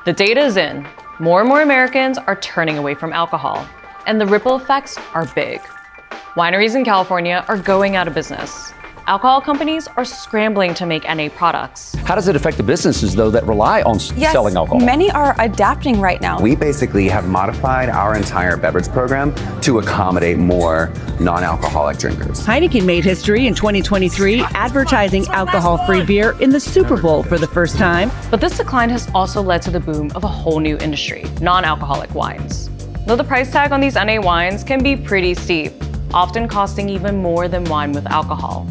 The data is in. More and more Americans are turning away from alcohol, and the ripple effects are big. Wineries in California are going out of business. Alcohol companies are scrambling to make NA products. How does it affect the businesses, though, that rely on selling alcohol? Many are adapting right now. We basically have modified our entire beverage program to accommodate more non-alcoholic drinkers. Heineken made history in 2023, advertising alcohol-free beer in the Super Bowl for the first time. But this decline has also led to the boom of a whole new industry, non-alcoholic wines. Though the price tag on these NA wines can be pretty steep, often costing even more than wine with alcohol.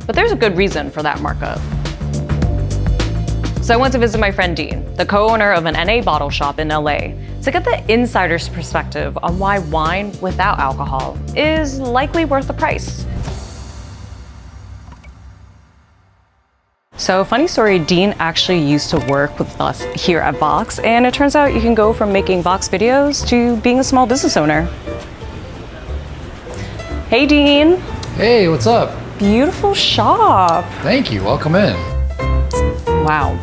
But there's a good reason for that markup. So I went to visit my friend Dean, the co-owner of an NA bottle shop in LA, to get the insider's perspective on why wine without alcohol is likely worth the price. So funny story, Dean actually used to work with us here at Vox, and it turns out you can go from making Vox videos to being a small business owner. Hey Dean. Hey, what's up? Beautiful shop. Thank you, welcome in. Wow.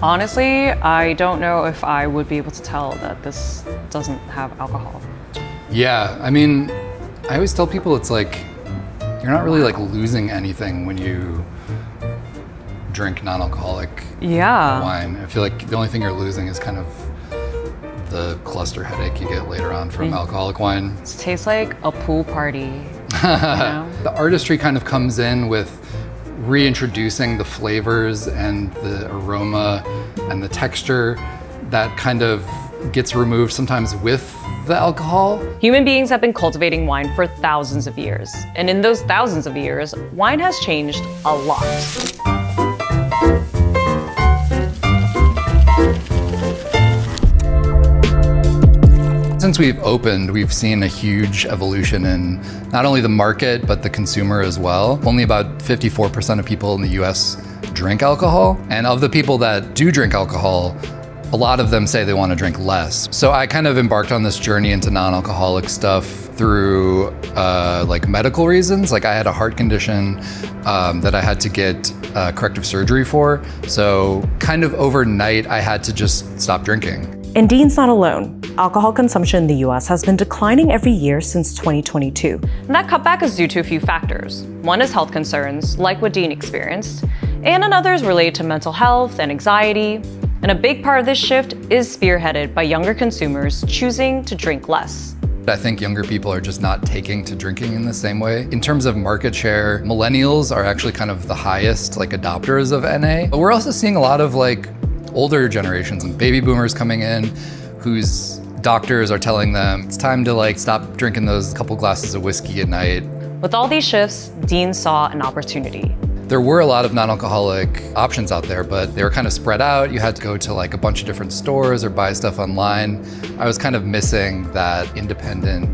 Honestly, I don't know if I would be able to tell that this doesn't have alcohol. Yeah, I mean, I always tell people it's like, you're not really like losing anything when you drink non-alcoholic wine. I feel like the only thing you're losing is kind of the cluster headache you get later on from alcoholic wine. It tastes like a pool party. The artistry kind of comes in with reintroducing the flavors and the aroma and the texture that kind of gets removed sometimes with the alcohol. Human beings have been cultivating wine for thousands of years. And in those thousands of years, wine has changed a lot. Since we've opened, we've seen a huge evolution in not only the market, but the consumer as well. Only about 54% of people in the US drink alcohol. And of the people that do drink alcohol, a lot of them say they want to drink less. So I kind of embarked on this journey into non-alcoholic stuff through like medical reasons. Like I had a heart condition that I had to get corrective surgery for. So kind of overnight, I had to just stop drinking. And Dean's not alone. Alcohol consumption in the US has been declining every year since 2022. And that cutback is due to a few factors. One is health concerns, like what Dean experienced, and another is related to mental health and anxiety. And a big part of this shift is spearheaded by younger consumers choosing to drink less. I think younger people are just not taking to drinking in the same way. In terms of market share, millennials are actually kind of the highest like adopters of NA. But we're also seeing a lot of like older generations and baby boomers coming in whose doctors are telling them it's time to like stop drinking those couple glasses of whiskey at night. With all these shifts, Dean saw an opportunity. There were a lot of non-alcoholic options out there, but they were kind of spread out. You had to go to like a bunch of different stores or buy stuff online. I was kind of missing that independent,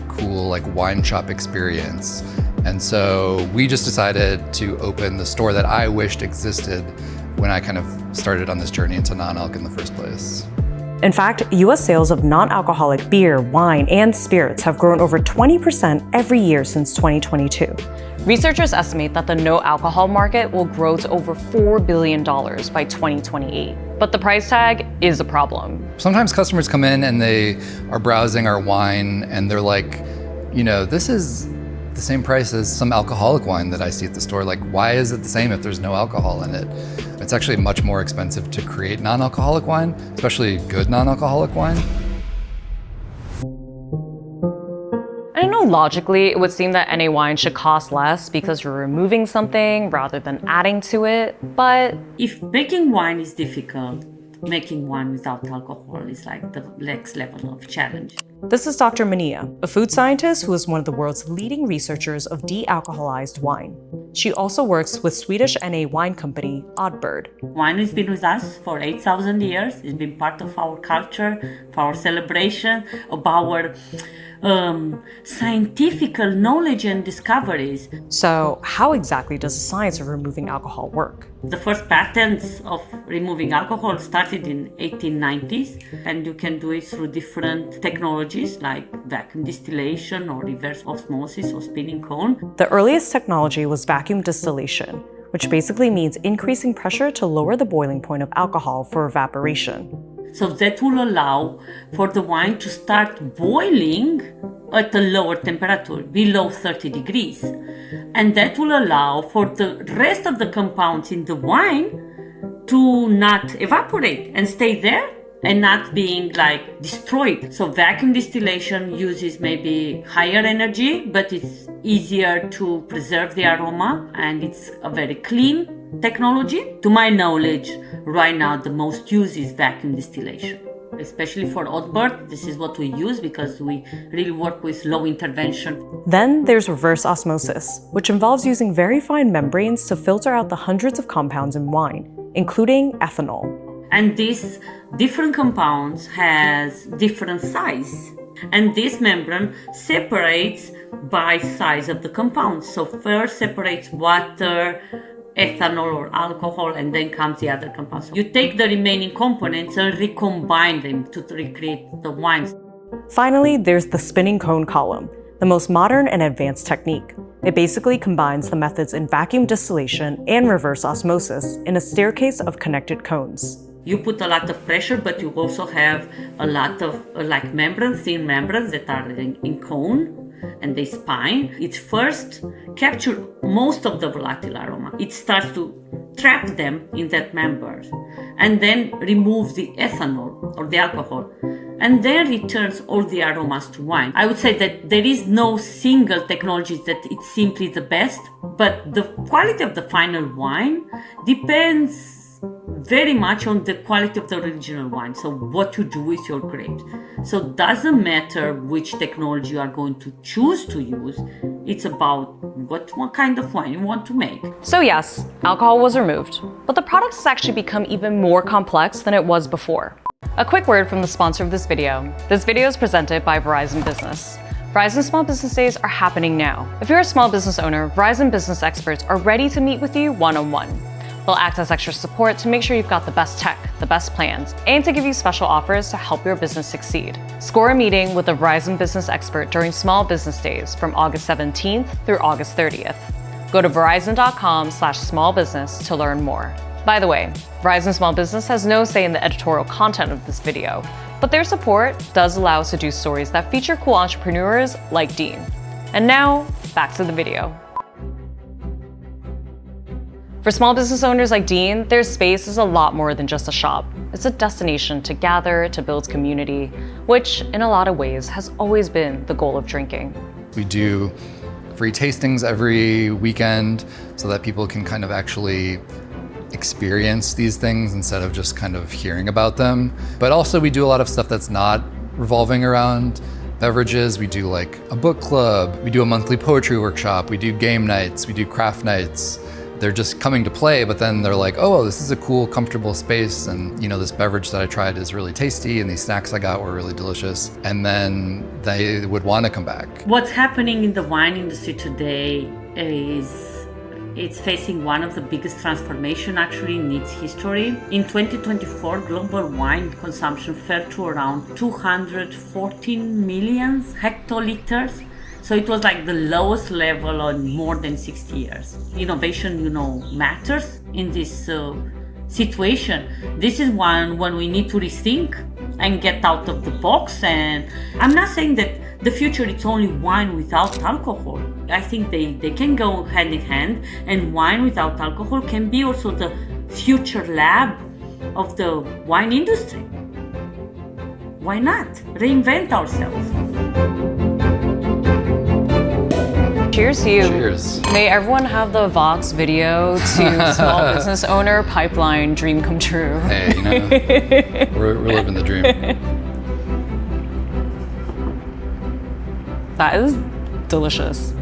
cool like wine shop experience. And so we just decided to open the store that I wished existed when I kind of started on this journey into non-alc in the first place. In fact, US sales of non-alcoholic beer, wine, and spirits have grown over 20% every year since 2022. Researchers estimate that the no alcohol market will grow to over $4 billion by 2028. But the price tag is a problem. Sometimes customers come in and they are browsing our wine and they're like, you know, this is the same price as some alcoholic wine that I see at the store. Like, why is it the same if there's no alcohol in it? It's actually much more expensive to create non-alcoholic wine, especially good non-alcoholic wine. I don't know, logically, it would seem that NA wine should cost less because you're removing something rather than adding to it, but... If making wine is difficult, making wine without alcohol is like the next level of challenge. This is Dr. Mania, a food scientist who is one of the world's leading researchers of dealcoholized wine. She also works with Swedish NA wine company Oddbird. Wine has been with us for 8,000 years. It's been part of our culture, of our celebration, of our scientific knowledge and discoveries. So how exactly does the science of removing alcohol work? The first patents of removing alcohol started in 1890s, and you can do it through different technologies like vacuum distillation or reverse osmosis or spinning cone. The earliest technology was vacuum distillation, which basically means increasing pressure to lower the boiling point of alcohol for evaporation. So that will allow for the wine to start boiling at a lower temperature, below 30 degrees. And that will allow for the rest of the compounds in the wine to not evaporate and stay there and not being like destroyed. So vacuum distillation uses maybe higher energy, but it's easier to preserve the aroma, and it's a very clean technology. To my knowledge, right now the most used is vacuum distillation. Especially for oat-bird, this is what we use because we really work with low intervention. Then there's reverse osmosis, which involves using very fine membranes to filter out the hundreds of compounds in wine, including ethanol. And these different compounds has different size. And this membrane separates by size of the compounds. So first separates water, ethanol or alcohol, and then comes the other compounds. You take the remaining components and recombine them to recreate the wines. Finally, there's the spinning cone column, the most modern and advanced technique. It basically combines the methods in vacuum distillation and reverse osmosis in a staircase of connected cones. You put a lot of pressure, but you also have a lot of membranes, thin membranes that are in cone, and they spine. It first captures most of the volatile aroma. It starts to trap them in that membrane, and then remove the ethanol or the alcohol, and then returns all the aromas to wine. I would say that there is no single technology that it's simply the best, but the quality of the final wine depends very much on the quality of the original wine. So what you do with your grapes. So it doesn't matter which technology you are going to choose to use. It's about what kind of wine you want to make. So yes, alcohol was removed, but the product has actually become even more complex than it was before. A quick word from the sponsor of this video. This video is presented by Verizon Business. Verizon Small Business Days are happening now. If you're a small business owner, Verizon Business experts are ready to meet with you one-on-one. They'll act as extra support to make sure you've got the best tech, the best plans, and to give you special offers to help your business succeed. Score a meeting with a Verizon Business expert during Small Business Days from August 17th through August 30th. Go to verizon.com/smallbusiness to learn more. By the way, Verizon Small Business has no say in the editorial content of this video, but their support does allow us to do stories that feature cool entrepreneurs like Dean. And now, back to the video. For small business owners like Dean, their space is a lot more than just a shop. It's a destination to gather, to build community, which in a lot of ways has always been the goal of drinking. We do free tastings every weekend so that people can kind of actually experience these things instead of just kind of hearing about them. But also we do a lot of stuff that's not revolving around beverages. We do like a book club, we do a monthly poetry workshop, we do game nights, we do craft nights. They're just coming to play, but then they're like, oh, this is a cool, comfortable space. And you know, this beverage that I tried is really tasty and these snacks I got were really delicious. And then they would want to come back. What's happening in the wine industry today is it's facing one of the biggest transformation actually in its history. In 2024, global wine consumption fell to around 214 million hectoliters. So it was like the lowest level on more than 60 years. Innovation, matters in this situation. This is one when we need to rethink and get out of the box. And I'm not saying that the future it's only wine without alcohol. I think they can go hand in hand, and wine without alcohol can be also the future lab of the wine industry. Why not? Reinvent ourselves. Cheers to you. Cheers. May everyone have the Vox video to small business owner pipeline dream come true. Hey, we're living the dream. That is delicious.